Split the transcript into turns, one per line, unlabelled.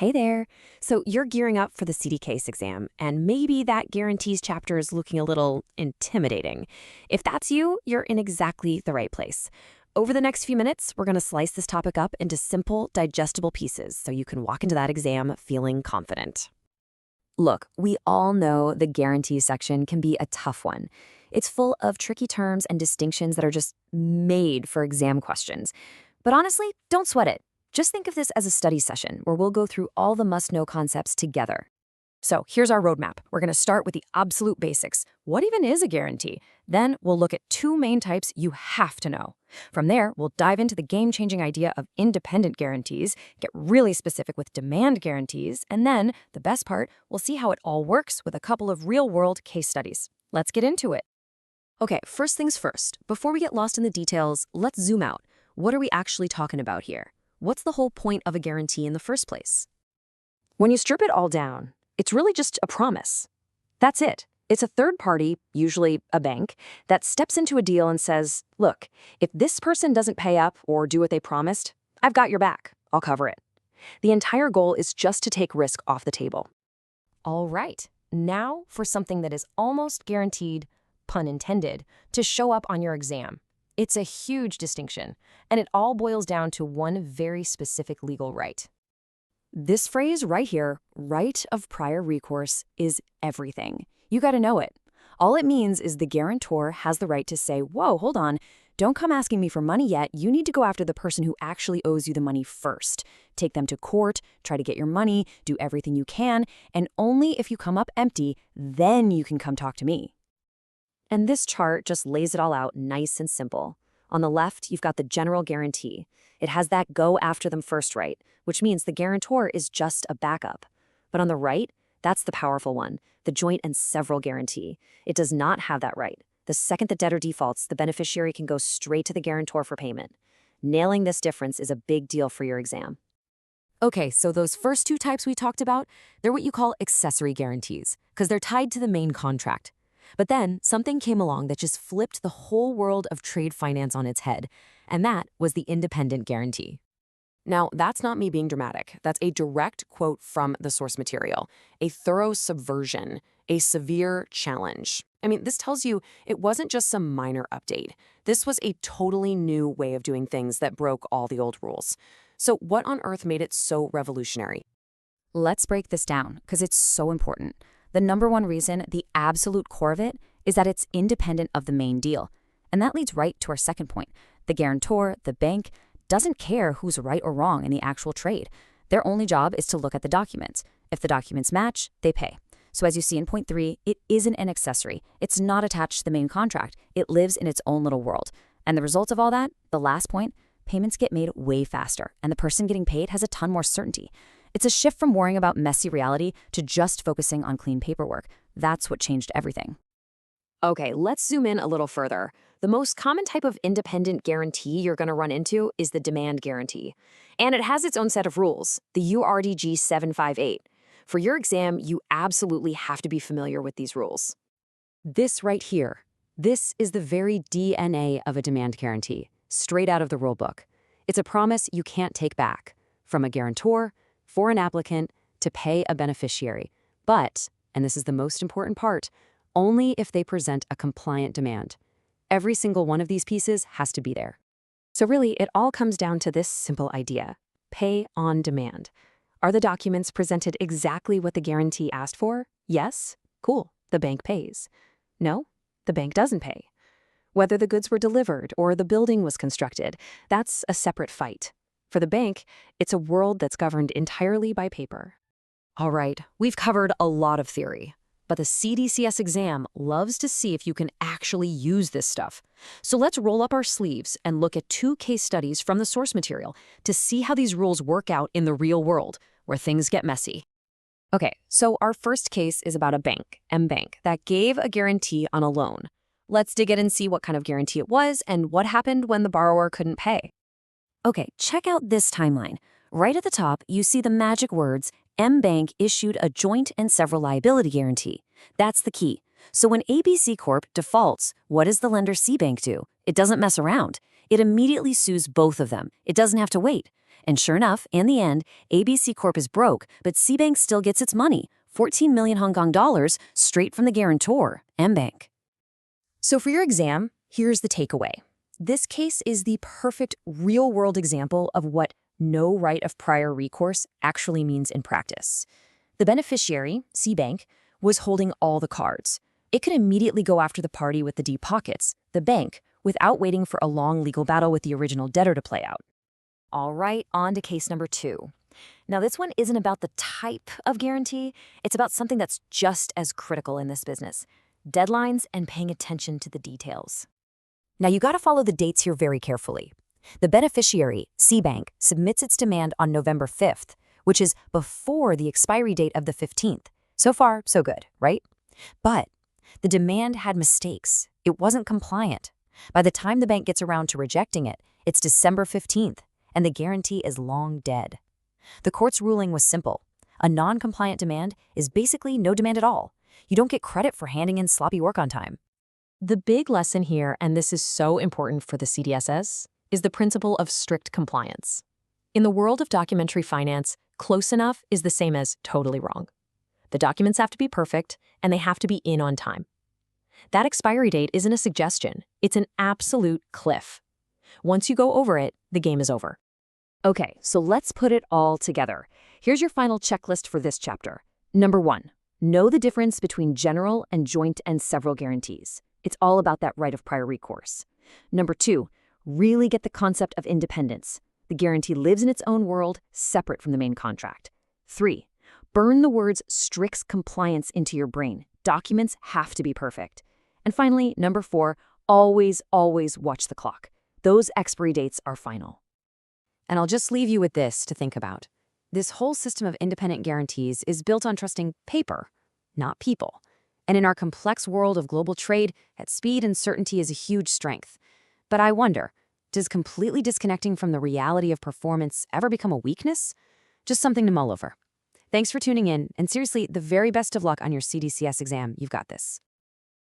Hey there. So you're gearing up for the CD case exam, and maybe that guarantees chapter is looking a little intimidating. If that's you, you're in exactly the right place. Over the next few minutes, we're going to slice this topic up into simple, digestible pieces so you can walk into that exam feeling confident. Look, we all know the guarantees section can be a tough one. It's full of tricky terms and distinctions that are just made for exam questions. But honestly, don't sweat it. Just think of this as a study session where we'll go through all the must-know concepts together. So here's our roadmap. We're going to start with the absolute basics. What even is a guarantee? Then we'll look at two main types you have to know. From there, we'll dive into the game-changing idea of independent guarantees, get really specific with demand guarantees, and then, the best part, we'll see how it all works with a couple of real-world case studies. Let's get into it. Okay, first things first. Before we get lost in the details, let's zoom out. What are we actually talking about here? What's the whole point of a guarantee in the first place? When you strip it all down, it's really just a promise. That's it. It's a third party, usually a bank, that steps into a deal and says, look, if this person doesn't pay up or do what they promised, I've got your back. I'll cover it. The entire goal is just to take risk off the table. All right. Now for something that is almost guaranteed, pun intended, to show up on your exam. It's a huge distinction, and it all boils down to one very specific legal right. This phrase right here, right of prior recourse, is everything. You got to know it. All it means is the guarantor has the right to say, whoa, hold on, don't come asking me for money yet. You need to go after the person who actually owes you the money first. Take them to court, try to get your money, do everything you can, and only if you come up empty, then you can come talk to me. And this chart just lays it all out nice and simple. On the left, you've got the general guarantee. It has that go after them first right, which means the guarantor is just a backup. But on the right, that's the powerful one, the joint and several guarantee. It does not have that right. The second the debtor defaults, the beneficiary can go straight to the guarantor for payment. Nailing this difference is a big deal for your exam. Okay, so those first two types we talked about, they're what you call accessory guarantees, because they're tied to the main contract. But then something came along that just flipped the whole world of trade finance on its head, and that was the independent guarantee. Now, that's not me being dramatic. That's a direct quote from the source material, a thorough subversion, a severe challenge. I mean, this tells you it wasn't just some minor update. This was a totally new way of doing things that broke all the old rules. So what on earth made it so revolutionary? Let's break this down, because it's so important. The number one reason, the absolute core of it, is that it's independent of the main deal. And that leads right to our second point. The guarantor, the bank, doesn't care who's right or wrong in the actual trade. Their only job is to look at the documents. If the documents match, they pay. So as you see in point 3, it isn't an accessory. It's not attached to the main contract. It lives in its own little world. And the result of all that, the last point, payments get made way faster, and the person getting paid has a ton more certainty. It's a shift from worrying about messy reality to just focusing on clean paperwork. That's what changed everything. Okay, let's zoom in a little further. The most common type of independent guarantee you're going to run into is the demand guarantee. And it has its own set of rules, the URDG 758. For your exam, you absolutely have to be familiar with these rules. This right here, this is the very DNA of a demand guarantee, straight out of the rulebook. It's a promise you can't take back, from a guarantor, for an applicant, to pay a beneficiary. But, and this is the most important part, only if they present a compliant demand. Every single one of these pieces has to be there. So really, it all comes down to this simple idea: pay on demand. Are the documents presented exactly what the guarantee asked for? Yes? Cool. The bank pays. No? The bank doesn't pay. Whether the goods were delivered or the building was constructed, that's a separate fight. For the bank, it's a world that's governed entirely by paper. All right, we've covered a lot of theory, but the CDCS exam loves to see if you can actually use this stuff. So let's roll up our sleeves and look at 2 case studies from the source material to see how these rules work out in the real world, where things get messy. Okay, so our first case is about a bank, mBank, that gave a guarantee on a loan. Let's dig in and see what kind of guarantee it was and what happened when the borrower couldn't pay. Okay, check out this timeline. Right at the top, you see the magic words, mBank issued a joint and several liability guarantee. That's the key. So when ABC Corp defaults, what does the lender C Bank do? It doesn't mess around. It immediately sues both of them. It doesn't have to wait.
And sure enough, in the end, ABC Corp is broke, but Cbank still gets its money, 14 million Hong Kong dollars, straight from the guarantor, Mbank.
So for your exam, here's the takeaway. This case is the perfect real-world example of what no right of prior recourse actually means in practice. The beneficiary, Cbank, was holding all the cards. It could immediately go after the party with the deep pockets, the bank, without waiting for a long legal battle with the original debtor to play out. All right, on to case number 2. Now, this one isn't about the type of guarantee. It's about something that's just as critical in this business: deadlines and paying attention to the details. Now, you got to follow the dates here very carefully. The beneficiary, Cbank, submits its demand on November 5th, which is before the expiry date of the 15th. So far, so good, right? But the demand had mistakes. It wasn't compliant. By the time the bank gets around to rejecting it, it's December 15th, and the guarantee is long dead. The court's ruling was simple. A non-compliant demand is basically no demand at all. You don't get credit for handing in sloppy work on time.
The big lesson here, and this is so important for the CDSS, is the principle of strict compliance. In the world of documentary finance, close enough is the same as totally wrong. The documents have to be perfect, and they have to be in on time. That expiry date isn't a suggestion. It's an absolute cliff. Once you go over it, the game is over.
Okay, so let's put it all together. Here's your final checklist for this chapter. Number 1, know the difference between general and joint and several guarantees. It's all about that right of prior recourse. Number 2, really get the concept of independence. The guarantee lives in its own world, separate from the main contract. 3, burn the words strict compliance into your brain. Documents have to be perfect. And finally, number 4, always watch the clock. Those expiry dates are final. And I'll just leave you with this to think about. This whole system of independent guarantees is built on trusting paper, not people. And in our complex world of global trade, that speed and certainty is a huge strength. But I wonder, does completely disconnecting from the reality of performance ever become a weakness? Just something to mull over. Thanks for tuning in, and seriously, the very best of luck on your CDCS exam. You've got this.